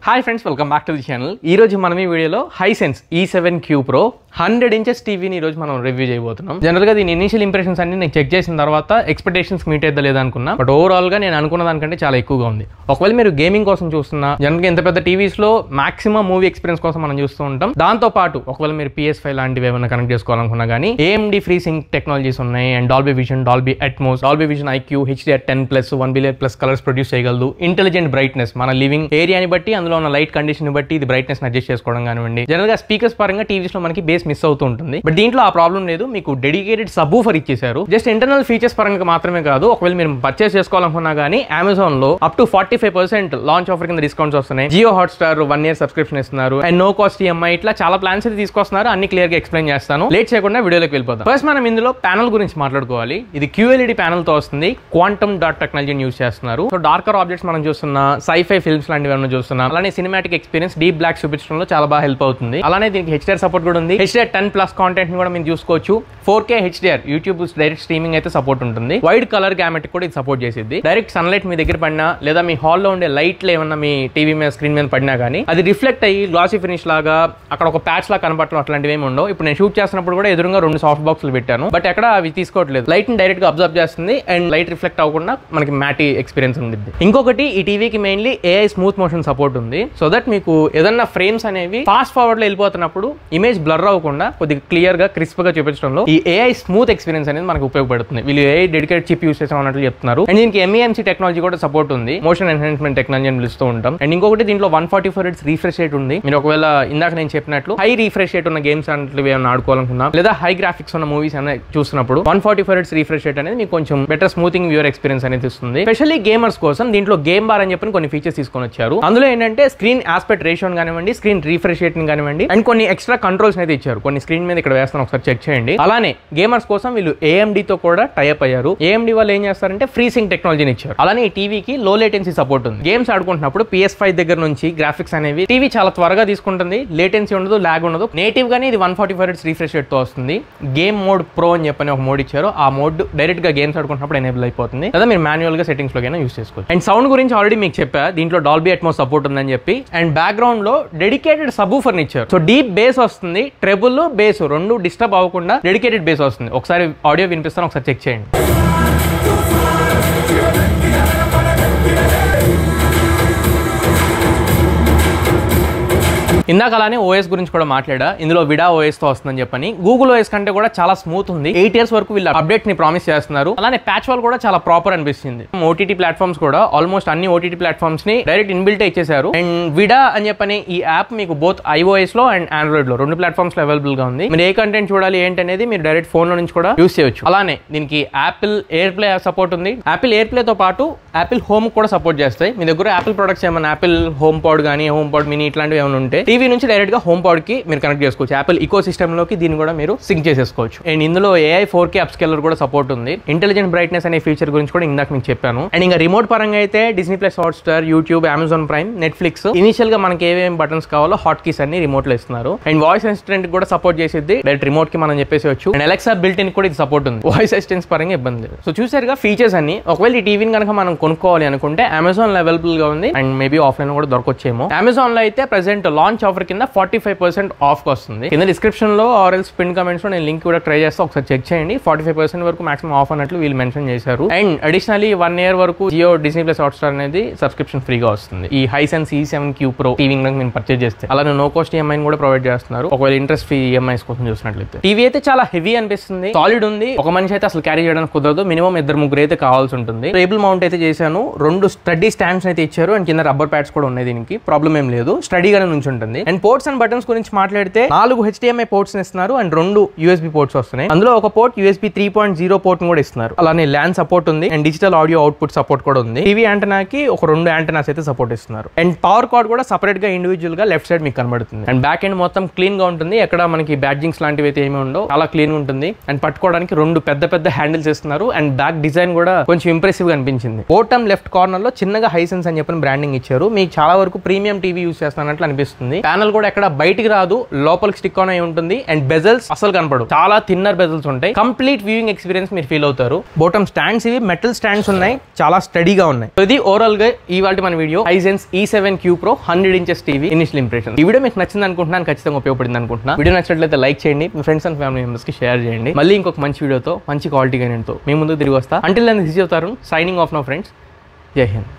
Hi friends, welcome back to the channel. ఈ రోజు మనం ఈ వీడియోలో హైసెన్స్ E7Q Pro 100 ఇంచెస్ టీవీని ఈరోజు మనం రివ్యూ చేయబోతున్నాం. జనరల్గా దీని ఇనిషియల్ ఇంప్రెషన్స్ అన్ని నేను చెక్ చేసిన తర్వాత ఎక్స్పెక్టేషన్స్ మీట్ అయితే లేదనుకున్నా, బట్ ఓవరాల్ గా నేను అనుకున్న దానికంటే చాలా ఎక్కువగా ఉంది. ఒకవేళ మీరు గేమింగ్ కోసం చూస్తున్నా, జనరల్గా ఇంత పెద్ద టీవీస్ లో మాక్సిమం మూవీ ఎక్స్పీరియన్స్ కోసం మనం చూస్తూ ఉంటాం. దాంతో పాటు ఒకవేళ మీరు PS5 లాంటివి ఏమైనా కనెక్ట్ చేసుకోవాలనుకున్నా కానీ AMD ఫ్రీ సింక్ టెక్నాలజీస్ ఉన్నాయి. And Dolby vision, Dolby Atmos, Dolby vision IQ, HDR10+, 1 billion plus colours produce చేయగలదు. ఇంటెలిజెంట్ బ్రైట్నెస్, మన లివింగ్ ఏరియాని బట్టి అందులో ఉన్న లైట్ కండిషన్ బట్టి ఇది బ్రైట్నెస్ అడ్జస్ట్ చేసుకోవడం కానివ్వండి. జనరల్ గా స్పీకర్స్ పరంగా టీవీస్ లో మనకి బేస్ మిస్ అవుతూ ఉంటుంది, బట్ దీంట్లో ఆ ప్రాబ్లం లేదు. మీకు డెడికేటెడ్ సబ్వూఫర్ ఇచ్చేసారు. జస్ట్ ఇంటర్నల్ ఫీచర్స్ పరంగా మాత్రమే కాదు, ఒకవేళ మీరు పర్చేస్ చేసుకోవాలనుకున్నా కానీ అమెజాన్ లో అప్ టు 45% లాంచ్ ఆఫర్ కింద డిస్కౌంట్స్ వస్తున్నాయి. జియో హాట్స్టార్ 1 year సబ్స్క్రిప్షన్ ఇస్తున్నారు. అండ్ నో కాస్ట్ EMI, ఇట్లా చాలా ప్లాన్స్ అయితే తీసుకొస్తున్నారు. అన్ని క్లియర్ గా ఎక్స్ప్లెయిన్ చేస్తాను. లేట్ చేయకుండా వీడియోలోకి వెళ్ళిపోతాం. ఫస్ట్ మనం ఇందులో ప్యానల్ గురించి మాట్లాడుకోవాలి. ఇది QLED ప్యానల్ తో వస్తుంది. క్వాంటమ్ డాట్ టెక్నాలజీని యూస్ చేస్తున్నారు. సో డార్కర్ ఆబ్జెక్ట్స్ మనం చూస్తున్నా, సైఫై ఫిల్మ్స్ లాంటివి ఏమైనా చూస్తున్నాం, అలానే సినిమాటిక్ ఎక్స్పీరియన్స్ డీప్ బ్లాక్ చూపించడంలో చాలా బాగా హెల్ప్ అవుతుంది. అలానే దీనికి HDR సపోర్ట్ కూడా ఉంది. HDR10+ కాంటెంట్ ని కూడా మీరు చూసుకోవచ్చు. 4K HDR YouTube direct streaming అయితే సపోర్ట్ ఉంటుంది. వైడ్ కలర్ గ్యామెట్ కూడా ఇది సపోర్ట్ చేసింది. డైరెక్ట్ సన్లైట్ మీ దగ్గర పడినా, లేదా మీ హాల్లో ఉండే లైట్లు ఏమన్నా మీ టీవీ మీద స్క్రీన్ మీద పడినా కానీ అది రిఫ్లెక్ట్ అయ్యి గ్లాసీ ఫినిష్ లాగా అక్కడ ఒక ప్యాచ్ లాగా కనపడటం అట్లాంటివి ఏమి ఉండవు. ఇప్పుడు నేను షూట్ చేస్తున్నప్పుడు కూడా ఎదురుగా 2 సాఫ్ట్ బాక్సులు పెట్టాను, బట్ ఎక్కడ అవి తీసుకోవట్లేదు. లైట్ ని డైరెక్ట్ గా అబ్జర్వ్ చేస్తుంది అండ్ లైట్ రిఫ్లెక్ట్ అవ్వకుండా మనకి మ్యాటీ ఎక్స్పీరియన్స్ ఉంది. ఇంకొకటి, ఈ టీవీకి mainly AI smooth motion support ఉంది. సో దట్ మీకు ఏదన్నా ఫ్రేమ్స్ అనేవి ఫాస్ట్ ఫార్వర్డ్ లో వెళ్ళిపోతున్నప్పుడు ఇమేజ్ బ్లర్ అవ్వకుండా కొద్దిగా క్లియర్ గా క్రిస్ప్ గా చూపించడంలో ఈ AI స్మూత్ ఎక్స్పీరియన్స్ అనేది మనకు ఉపయోగపడుతుంది. వీళ్ళు AI డెడికేటెడ్ చిప్ యూస్ చేసామన్నట్లు చెప్తున్నారు. అండ్ దీనికి MEMC టెక్నాలజీ కూడా సపోర్ట్ ఉంది. మోషన్ ఎన్హాన్స్మెంట్ టెక్నాలజీ అని పిలుస్తూ ఉంటాం. అండ్ ఇంకొకటి, దీంట్లో 144 Hz రీఫ్రెష్ రేట్ ఉంది. మీరు ఒకవేళ ఇందాక నేను చెప్పినట్లు హై రీఫ్రెష్ రేట్ ఉన్న గేమ్స్ అన్నట్లు ఏమైనా ఆడుకోవాలనుకున్నా, లేదా హై గ్రాఫిక్స్ ఉన్న మూవీస్ అనే చూస్తున్నప్పుడు 144 Hz రీఫ్రెష్ రేట్ అనేది మీకు కొంచెం బెటర్ స్మూతింగ్ వ్యూయర్ ఎక్స్పీరియన్స్ అనేది ఇస్తుంది. స్పెషల్లీ గేమర్స్ కోసం దీంట్లో గేమ్ బార్ అని చెప్పి కొన్ని ఫీచర్స్ తీసుకొని వచ్చారు. అందులో ఏంటంటే స్క్రీన్ ఆస్పెక్ట్ రేషియో కానివ్వండి, స్క్రీన్ రీఫ్రెష్ రేట్ కానివ్వండి, అండ్ కొన్ని ఎక్స్ట్రా కంట్రోల్స్ అయితే ఇచ్చారు. కొన్ని స్క్రీన్ మీద ఇక్కడ వేస్తాను, ఒకసారి చెక్ చేయండి. అలానే గేమర్స్ కోసం వీళ్ళు AMD తో కూడా టైఅప్ అయ్యారు. AMD వాళ్ళు ఏం చేస్తారంటే ఫ్రీ సింక్ టెక్నాలజీని ఇచ్చారు. అలానే ఈ టీవీకి లో లేటెన్సీ సపోర్ట్ ఉంది. గేమ్స్ ఆడుకుంటున్నప్పుడు PS5 దగ్గర నుంచి గ్రాఫిక్స్ అనేవి టీవీ చాలా త్వరగా తీసుకుంటుంది. లేటెన్సీ ఉండదు, లాగ్ ఉండదు. నేటివ్ గానీ ఇది 144 Hz రీఫ్రెష్ రేట్ తో వస్తుంది. గేమ్ మోడ్ ప్రో అని చెప్పని ఒక మోడ్ ఇచ్చారు. ఆ మోడ్ డైరెక్ట్ గా గేమ్స్ ఆడుకుంటున్నప్పుడు ఎనేబుల్ అయిపోతుంది, లేదా మీరు మాన్యువల్ గా సెట్టింగ్స్ లోకైనా యూస్ చేసుకోవచ్చు. అండ్ సౌండ్ గురించి ఆల్రెడీ మీకు చెప్పా, దీంట్లో డాల్బీ అట్మోస్ సపోర్ట్ ఉందని చెప్పి. అండ్ బ్యాక్గ్రౌండ్ లో డెడికేటెడ్ సబ్వూఫర్ ఇచ్చారు. సో డీప్ బేస్ వస్తుంది, ట్రెబుల్ బేస్ రెండు డిస్టర్బ్ అవ్వకుండా డెడికేటెడ్ బేస్ వస్తుంది. ఒకసారి ఆడియో వినిపిస్తాను, ఒకసారి చెక్ చేయండి. ఇందాక అలానే OS గురించి కూడా మాట్లాడా. ఇందులో విడా OS తో వస్తుందని చెప్పని. గూగుల్ OS కంటే కూడా చాలా స్మూత్ ఉంది. 8 years వరకు వీళ్ళు అప్డేట్ ని ప్రామిస్ చేస్తున్నారు. అలానే ప్యాచ్ వాల్ కూడా చాలా ప్రాపర్ అనిపిస్తుంది. OTT ప్లాట్ఫామ్స్ కూడా ఆల్మోస్ట్ అన్ని OTT ప్లాట్ఫామ్స్ ని డైరెక్ట్ ఇన్బిల్ట్ ఇచ్చేసారు. అండ్ విడా అని చెప్పని ఈ యాప్ మీకు బోత్ iOS లో అండ్ Android లో 2 ప్లాట్ఫామ్స్ లో అవైలబుల్ గా ఉంది. మీరు ఏ కంటెంట్ చూడాలి ఏంటనేది మీరు డైరెక్ట్ ఫోన్ లో నుంచి కూడా యూస్ చేయొచ్చు. అలానే దీనికి యాపిల్ ఎయిర్ ప్లే సపోర్ట్ ఉంది. యాపిల్ ఎయిర్ ప్లే తో పాటు యాపిల్ హోమ్ కూడా సపోర్ట్ చేస్తాయి. మీ దగ్గర యాపిల్ ప్రొడక్ట్స్ ఏమైనా యాపిల్ హోమ్ పాడ్ కానీ, హోమ్ పాడ్ మినీ ఇట్లాంటివి ఏమైనా ఉంటే టీవీ నుంచి డైరెక్ట్ గా హోమ్ పాడ్ కి మీరు కనెక్ట్ చేసుకోవచ్చు. యాపిల్ ఈకో సిస్టమ్ లోకి దీన్ని కూడా మీరు సింక్ చేసేసుకోవచ్చు. అండ్ ఇందులో AI 4K అప్స్కేలర్ కూడా సపోర్ట్ ఉంది. ఇంటెలిజెంట్ బ్రైట్నెస్ అనే ఫీచర్ గురించి కూడా ఇందాక మీకు చెప్పాను. అండ్ ఇంకా రిమోట్ పరంగా అయితే Disney+ Hotstar, YouTube, Amazon prime, Netflix initial గా మనకి ఏమేమి బటన్స్ కావాలో హాట్ కీస్ అన్ని రిమోట్ లో ఇస్తున్నారు. అండ్ వాయిస్ అసిస్టెంట్ కూడా సపోర్ట్ చేసేది. డైరెక్ట్ రిమోట్ కి మనం చెప్పేసి. అండ్ Alexa బిల్ట్ ఇన్ కూడా ఇది సపోర్ట్ ఉంది. వాయిస్ అసిస్టెన్స్ పరంగా ఇబ్బంది లేదు. సో చూసారుగా ఫీచర్స్ అన్ని. ఒకవేళ ఈ టీవీని కనుక మనం కొనుక్కోవాలి అనుకుంటే అమెజాన్ లో అవైలబుల్ గా ఉంది. అండ్ మేబీ ఆఫ్లైన్ కూడా దొరకొచ్చేమో. అమెజాన్ లో అయితే ప్రెసెంట్ లాంచ్ ఆఫర్ కింద 45% ఆఫ్ వస్తుంది. కింద డిస్క్రిప్షన్ లో ఆర్ఎల్స్ పిన్ కమెంట్స్ లో నేను లింక్ కూడా ట్రై చేస్తా, ఒకసారి చెక్ చేయండి. 45% వరకు మాక్సిమం ఆఫ్ అన్నట్లు వీళ్ళు మెన్షన్ చేశారు. అండ్ అడిషనల్లీ 1 year వరకు జియో Disney+ హాట్స్టార్ అనేది సబ్స్క్రిప్షన్ ఫ్రీగా వస్తుంది. ఈ హైసెన్స్ E7Q Pro టీవీ మీరు పర్చేజ్ చేస్తే. అలానే నో కాస్ట్ EMI కూడా ప్రొవైడ్ చేస్తున్నారు, ఒకవేళ ఇంట్రెస్ట్ ఫ్రీ EMIs కోసం చూసినట్లయితే. టీవీ అయితే చాలా హెవీ అనిపిస్తుంది. సాలిడ్ ఉంది. ఒక మనిషి అయితే అసలు క్యారీ చేయడానికి కుదరదు. మినిమం 2-3 అయితే కావాల్సి ఉంటుంది. టేబుల్ మౌంట్ అయితే చేశాను. 2 స్టడీ స్టాండ్స్ అయితే ఇచ్చారు. అండ్ కింద రబ్బర్ ప్యాడ్స్ కూడా ఉన్నాయి. దీనికి ప్రాబ్లం ఏం లేదు, స్టడీగానే నుంచి ఉంటుంది. అండ్ పోర్ట్స్ అండ్ బటన్స్ గురించి మాట్లాడితే 4 HDMI పోర్ట్స్ ఇస్తున్నారు అండ్ 2 USB పోర్ట్స్ వస్తున్నాయి. అందులో ఒక పోర్ట్ USB 3.0 పోర్ట్ కూడా ఇస్తున్నారు. అలానే LAN సపోర్ట్ ఉంది. And digital audio output support కూడా ఉంది. టీవీ యాంటెనాకి ఒక 2 యాంటెనాస్ అయితే సపోర్ట్ ఇస్తున్నారు. అండ్ పవర్ కార్డ్ కూడా సెపరేట్ గా ఇండివిజువల్ గా లెఫ్ట్ సైడ్ మీకు కనబడుతుంది. అండ్ బ్యాక్ ఎండ్ మొత్తం క్లీన్ గా ఉంటుంది. ఎక్కడ మనకి బ్యాడ్జింగ్స్ లాంటివి అయితే ఏమి ఉండవు, చాలా క్లీన్ ఉంటుంది. అండ్ పట్టుకోవడానికి 2 పెద్ద హ్యాండిల్స్ ఇస్తున్నారు. అండ్ బ్యాక్ డిజైన్ కూడా కొంచెం ఇంప్రెసివ్ గా అనిపించింది. బాటమ్ లెఫ్ట్ కార్నర్ లో చిన్నగా హైసెన్స్ అని చెప్పిన బ్రాండింగ్ ఇచ్చారు. మీకు చాలా వరకు ప్రీమియం టీవీ యూస్ చేస్తున్నట్లు అనిపిస్తుంది. ప్యానల్ కూడా ఎక్కడ బయటికి రాదు, లోపలికి స్టిక్ ఆన్ అయి ఉంటుంది. అండ్ బెజల్స్ అసలు కనపడు, చాలా థిన్నర్ బెజల్స్ ఉంటాయి. కంప్లీట్ వ్యూయింగ్ ఎక్స్పీరియన్స్ మీరు ఫీల్ అవుతారు. బాటమ్ స్టాండ్స్ ఇవి మెటల్ స్టాండ్స్ ఉన్నాయి, చాలా స్టడీగా ఉన్నాయి. సో ఇది ఓవరాల్ గా ఇవాళ మన video Hisense E7Q Pro 100 inches TV initial impression. ఈ వీడియో మీకు నచ్చింది అనుకుంటున్నాను, ఖచ్చితంగా ఉపయోగపడింది అనుకుంటున్నా. వీడియో నచ్చినట్లయితే లైక్ చేయండి, మీ ఫ్రెండ్స్ అండ్ ఫ్యామిలీ మెంబర్స్ కి షేర్ చేయండి. మళ్ళీ ఇంకొక మంచి వీడియోతో మంచి క్వాలిటీ కంటెంట్తో మీ ముందుకు తిరిగి వస్తా. Until then this is your Tarun signing off now friends. Jai Hind.